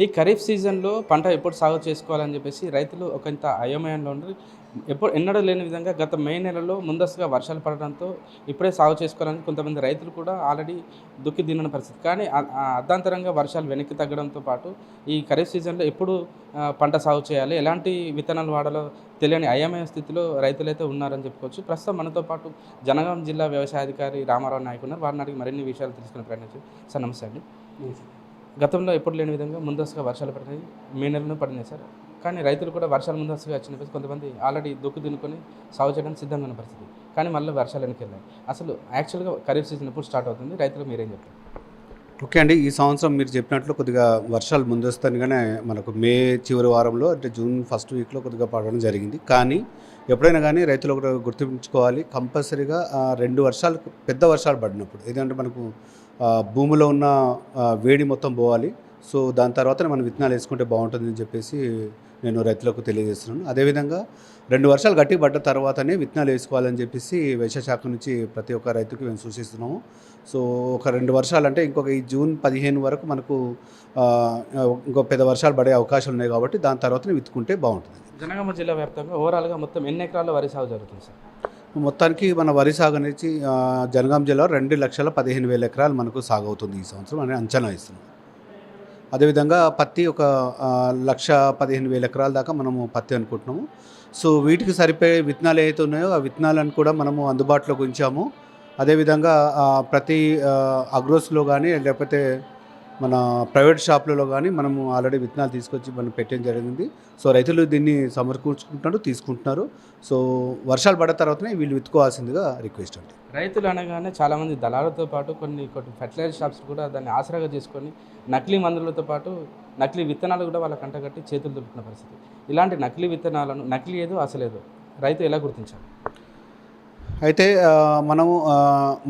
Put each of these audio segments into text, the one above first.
ఈ ఖరీఫ్ సీజన్‌లో పంట ఎప్పుడు సాగు చేసుకోవాలని చెప్పేసి రైతులు ఒకంత అయోమయంలో ఉండి ఎన్నడూ లేని విధంగా గత మే నెలలో ముందస్తుగా వర్షాలు పడడంతో ఇప్పుడే సాగు చేసుకోవాలని కొంతమంది రైతులు కూడా ఆల్రెడీ దుక్కి దున్నిన పరిస్థితి. కానీ అర్ధాంతరంగా వర్షాలు వెనక్కి తగ్గడంతో పాటు ఈ ఖరీఫ్ సీజన్‌లో ఎప్పుడు పంట సాగు చేయాలి, ఎలాంటి విత్తనాలు వాడాలో తెలియని అయోమయ స్థితిలో రైతులైతే ఉన్నారని చెప్పుకోవచ్చు. ప్రస్తుతం మనతో పాటు జనగాం జిల్లా వ్యవసాయ అధికారి రామారావు నాయక్ ఉన్నారు. వారిని అడిగి మరిన్ని విషయాలు తెలుసుకునే ప్రయత్నం చేద్దాం. సార్ నమస్తే అండి. గతంలో ఎప్పుడు లేని విధంగా ముందస్తుగా వర్షాలు పడినాయి. మే నెలలో పడినాయి సార్. కానీ రైతులు కూడా వర్షాలు ముందస్తుగా వచ్చిన కొంతమంది ఆల్రెడీ దుక్కు దున్నుకొని సాగు చేయడానికి సిద్ధంగా ఉన్న పరిస్థితి. కానీ మళ్ళీ వర్షాలు వెనకెళ్ళాయి. అసలు యాక్చువల్‌గా ఖరీఫ్ సీజన్ ఎప్పుడు స్టార్ట్ అవుతుంది? రైతులకు మీరేం చెప్తారు? ఓకే అండి. ఈ సంవత్సరం మీరు చెప్పినట్లు కొద్దిగా వర్షాలు ముందస్తుగానే మనకు మే చివరి వారంలో అంటే జూన్ ఫస్ట్ వీక్‌లో కొద్దిగా పడడం జరిగింది. కానీ ఎప్పుడైనా కానీ రైతులు ఒకటి గుర్తుంచుకోవాలి, కంపల్సరీగా 2 వర్షాలు పెద్ద వర్షాలు పడినప్పుడు ఏదంటే మనకు భూమిలో ఉన్న వేడి మొత్తం పోవాలి. సో దాని తర్వాతనే మనం విత్తనాలు వేసుకుంటే బాగుంటుందని చెప్పేసి నేను రైతులకు తెలియజేస్తున్నాను. అదేవిధంగా 2 వర్షాలు గట్టిగా పడ్డ తర్వాతనే విత్తనాలు వేసుకోవాలని చెప్పేసి వ్యవసాయ శాఖ నుంచి ప్రతి ఒక్క రైతుకి మేము సూచిస్తున్నాము. సో ఒక 2 వర్షాలు అంటే ఇంకొక ఈ జూన్ 15 వరకు మనకు ఇంకో పెద్ద వర్షాలు పడే అవకాశాలు ఉన్నాయి కాబట్టి దాని తర్వాతనే విత్తుకుంటే బాగుంటుంది. జనగామ జిల్లా వ్యాప్తంగా ఓవరాల్‌గా మొత్తం ఎన్ని ఎకరాల్లో వరి సాగు జరుగుతుంది సార్? మొత్తానికి మన వరి సాగు అనేది జనగాం జిల్లాలో 2,15,000 ఎకరాలు మనకు సాగు అవుతుంది ఈ సంవత్సరం అని అంచనా ఇస్తున్నాం. అదేవిధంగా పత్తి ఒక 1,15,000 ఎకరాల దాకా మనము పత్తి అనుకుంటున్నాము. సో వీటికి సరిపోయే విత్తనాలు ఏవైతే ఉన్నాయో ఆ విత్తనాలను కూడా మనము అందుబాటులోకి ఉంచాము. అదేవిధంగా ప్రతి అగ్రోస్లో కానీ లేకపోతే మన ప్రైవేట్ షాపులలో కానీ మనము ఆల్రెడీ విత్తనాలు తీసుకొచ్చి మనం పెట్టడం జరిగింది. సో రైతులు దీన్ని సమకూర్చుకుంటున్నారు, తీసుకుంటున్నారు. సో వర్షాలు పడిన తర్వాతనే వీళ్ళు విత్తుకోవాల్సిందిగా రిక్వెస్ట్ అండి. రైతులు అనగానే చాలామంది దళాలతో పాటు కొన్ని ఫెర్టిలైజర్ షాప్స్ కూడా దాన్ని ఆసరాగా చేసుకొని నకిలీ మందులతో పాటు నకిలీ విత్తనాలు కూడా వాళ్ళ కంటగట్టి చేతులు దులుపుతున్న పరిస్థితి. ఇలాంటి నకిలీ విత్తనాలను నకిలీ ఏదో అసలేదో రైతు ఎలా గుర్తించాలి? అయితే మనము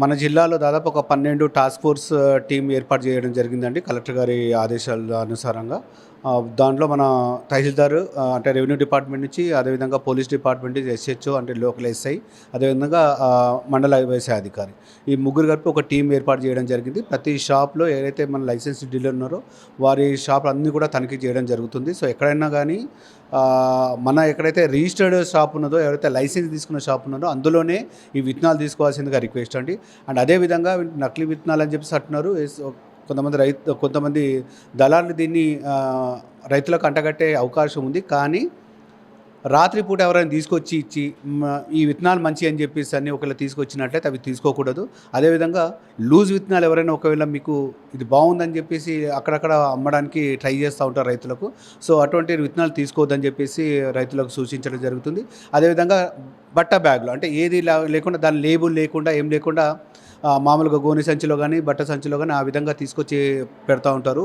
మన జిల్లాలో దాదాపు ఒక 12 టాస్క్ ఫోర్స్ టీం ఏర్పాటు చేయడం జరిగిందండి కలెక్టర్ గారి ఆదేశాల అనుసారంగా. దాంట్లో మన తహసీల్దార్ అంటే రెవెన్యూ డిపార్ట్మెంట్ నుంచి, అదేవిధంగా పోలీస్ డిపార్ట్మెంట్ నుంచి ఎస్హెచ్ఓ అంటే లోకల్ ఎస్ఐ, అదేవిధంగా మండల వ్యవసాయ అధికారి, ఈ ముగ్గురు కలిపి ఒక టీం ఏర్పాటు చేయడం జరిగింది. ప్రతి షాప్లో ఏదైతే మన లైసెన్స్ డీలర్ ఉన్నారో వారి షాపులు అన్నీ కూడా తనిఖీ చేయడం జరుగుతుంది. సో ఎక్కడైనా కానీ మన ఎక్కడైతే రిజిస్టర్డ్ షాప్ ఉన్నదో, ఎవరైతే లైసెన్స్ తీసుకున్న షాప్ ఉన్నదో అందులోనే ఈ విత్తనాలు తీసుకోవాల్సిందిగా రిక్వెస్ట్ అండి. అండ్ అదేవిధంగా నకిలీ విత్తనాలు అని చెప్పేసి అంటున్నారు. కొంతమంది దళారులు దీన్ని రైతులకు అంటగట్టే అవకాశం ఉంది. కానీ రాత్రిపూట ఎవరైనా తీసుకొచ్చి ఇచ్చి ఈ విత్తనాలు మంచి అని చెప్పేసి అన్నీ ఒకవేళ తీసుకొచ్చినట్లయితే అవి తీసుకోకూడదు. అదేవిధంగా లూజ్ విత్తనాలు ఎవరైనా ఒకవేళ మీకు ఇది బాగుందని చెప్పేసి అక్కడక్కడ అమ్మడానికి ట్రై చేస్తూ ఉంటారు రైతులకు. సో అటువంటి విత్తనాలు తీసుకోవద్దని చెప్పేసి రైతులకు సూచించడం జరుగుతుంది. అదేవిధంగా బట్ట బ్యాగులు అంటే ఏది లేకుండా దాని లేబుల్ లేకుండా ఏం లేకుండా మామూలుగా గోనె సంచిలో కానీ బట్ట సంచిలో కానీ ఆ విధంగా తీసుకొచ్చి పెడతా ఉంటారు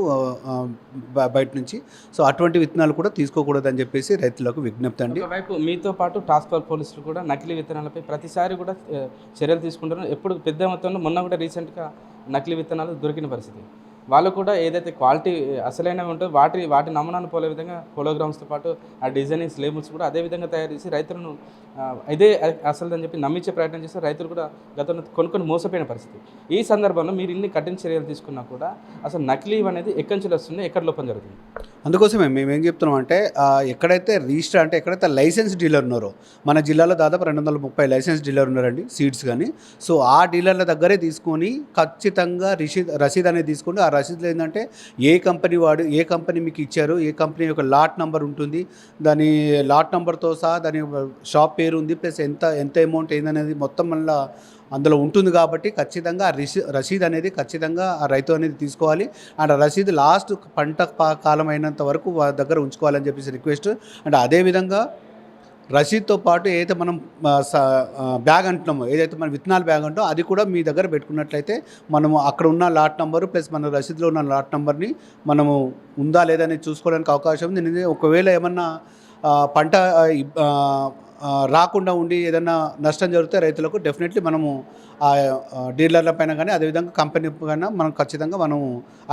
బయట నుంచి. సో అటువంటి విత్తనాలు కూడా తీసుకోకూడదని చెప్పేసి రైతులకు విజ్ఞప్తి అండి. ఒకవైపు మీతో పాటు టాస్క్ ఫోర్స్ పోలీసులు కూడా నకిలీ విత్తనాలపై ప్రతిసారి కూడా చర్యలు తీసుకుంటున్నారు. ఎప్పుడు పెద్ద మొత్తంలో మొన్న కూడా రీసెంట్గా నకిలీ విత్తనాలు దొరికిన పరిస్థితి. వాళ్ళు కూడా ఏదైతే క్వాలిటీ అసలైనవి ఉంటుందో వాటి నమూనాను పోలే విధంగా హోలోగ్రామ్స్తో పాటు ఆ డిజైనింగ్స్ లేబుల్స్ కూడా అదే విధంగా తయారు చేసి రైతులను ఇదే అసలుదని చెప్పి నమ్మించే ప్రయత్నం చేస్తే రైతులు కూడా గతంలో కొన్ని మోసపోయిన పరిస్థితి. ఈ సందర్భంలో మీరు ఇన్ని కఠిన చర్యలు తీసుకున్నా కూడా అసలు నకిలీ అనేది ఎక్కడి నుంచి వస్తుంది, ఎక్కడ లోపం జరుగుతుంది? అందుకోసమే మేము ఏం చెప్తున్నాం అంటే ఎక్కడైతే రిజిస్టర్ అంటే ఎక్కడైతే లైసెన్స్ డీలర్ ఉన్నారో, మన జిల్లాలో దాదాపు 230 లైసెన్స్ డీలర్ ఉన్నారండి సీడ్స్ కానీ. సో ఆ డీలర్ల దగ్గరే తీసుకొని ఖచ్చితంగా రసీద్ అనేది తీసుకొని ఆ రసీదులో ఏంటంటే ఏ కంపెనీ మీకు ఇచ్చారు, ఏ కంపెనీ యొక్క లాట్ నెంబర్ ఉంటుంది, దాని లాట్ నెంబర్తో సహా దాని షాప్ పేరు ఉంది, ప్లస్ ఎంత అమౌంట్ ఏందనేది మొత్తం మళ్ళీ అందులో ఉంటుంది. కాబట్టి ఖచ్చితంగా రసీద్ అనేది ఖచ్చితంగా ఆ రైతు అనేది తీసుకోవాలి. అండ్ ఆ రసీదు లాస్ట్ పంట కాలం అయినంత వరకు వారి దగ్గర ఉంచుకోవాలని చెప్పేసి రిక్వెస్ట్. అండ్ అదేవిధంగా రసీద్తో పాటు ఏదైతే మనం బ్యాగ్ అంటున్నామో, ఏదైతే మనం విత్తనాల బ్యాగ్ అంటామో అది కూడా మీ దగ్గర పెట్టుకున్నట్లయితే మనము అక్కడ ఉన్న లాట్ నెంబరు ప్లస్ మన రసీదులో ఉన్న లాట్ నెంబర్ని మనము ఉందా లేదా అనేది చూసుకోవడానికి అవకాశం ఉంది. ఒకవేళ ఏమన్నా పంట రాకుండా ఉండి ఏదైనా నష్టం జరిగితే రైతులకు డెఫినెట్లీ మనము ఆ డీలర్ల పైన కానీ అదేవిధంగా కంపెనీ పైన మనం ఖచ్చితంగా మనం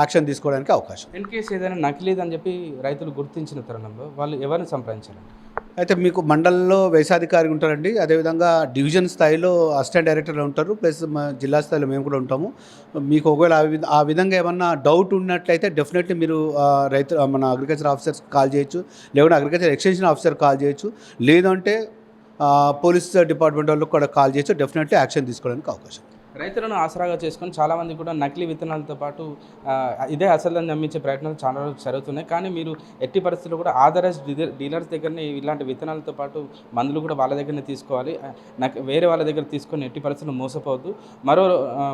యాక్షన్ తీసుకోవడానికి అవకాశం. ఇన్ కేసు ఏదైనా నకిలీది అని చెప్పి రైతులు గుర్తించిన తరుణంలో వాళ్ళు ఎవరిని సంప్రదించాలండి? అయితే మీకు మండలంలో వ్యవసాయాధికారి ఉంటారండి, అదేవిధంగా డివిజన్ స్థాయిలో అసిస్టెంట్ డైరెక్టర్లు ఉంటారు, ప్లస్ మా జిల్లా స్థాయిలో మేము కూడా ఉంటాము. మీకు ఒకవేళ ఆ విధంగా ఏమన్నా డౌట్ ఉన్నట్లయితే డెఫినెట్లీ మీరు మన అగ్రికల్చర్ ఆఫీసర్స్ కాల్ చేయొచ్చు, లేకుంటే అగ్రికల్చర్ ఎక్స్టెన్షన్ ఆఫీసర్ కాల్ చేయొచ్చు, లేదంటే పోలీస్ డిపార్ట్మెంట్ వాళ్ళకి కూడా కాల్ చేయొచ్చు. డెఫినెట్లీ యాక్షన్ తీసుకోవడానికి అవకాశం. రైతులను ఆసరాగా చేసుకొని చాలామంది కూడా నకిలీ విత్తనాలతో పాటు ఇదే అసలని నమ్మించే ప్రయత్నాలు చాలా రోజులు జరుగుతున్నాయి. కానీ మీరు ఎట్టి పరిస్థితుల్లో కూడా ఆథరైజ్డ్ డీలర్స్ దగ్గరనే ఇలాంటి విత్తనాలతో పాటు మందులు కూడా వాళ్ళ దగ్గరనే తీసుకోవాలి. నాకు వేరే వాళ్ళ దగ్గర తీసుకొని ఎట్టి పరిస్థితుల్లో మోసపోవద్దు. మరో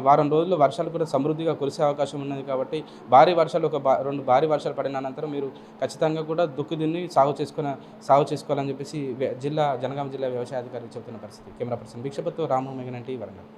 వారం రోజుల్లో వర్షాలు కూడా సమృద్ధిగా కురిసే అవకాశం ఉన్నది కాబట్టి భారీ వర్షాలు రెండు భారీ వర్షాలు పడిన అనంతరం మీరు ఖచ్చితంగా కూడా దుక్కు దున్ని సాగు చేసుకోవాలని చెప్పేసి జనగామ జిల్లా వ్యవసాయ అధికారి చెబుతున్న పరిస్థితి. కెమెరా పర్సన్ భిక్షపతితో రాము మెగనంటి వరంగల్.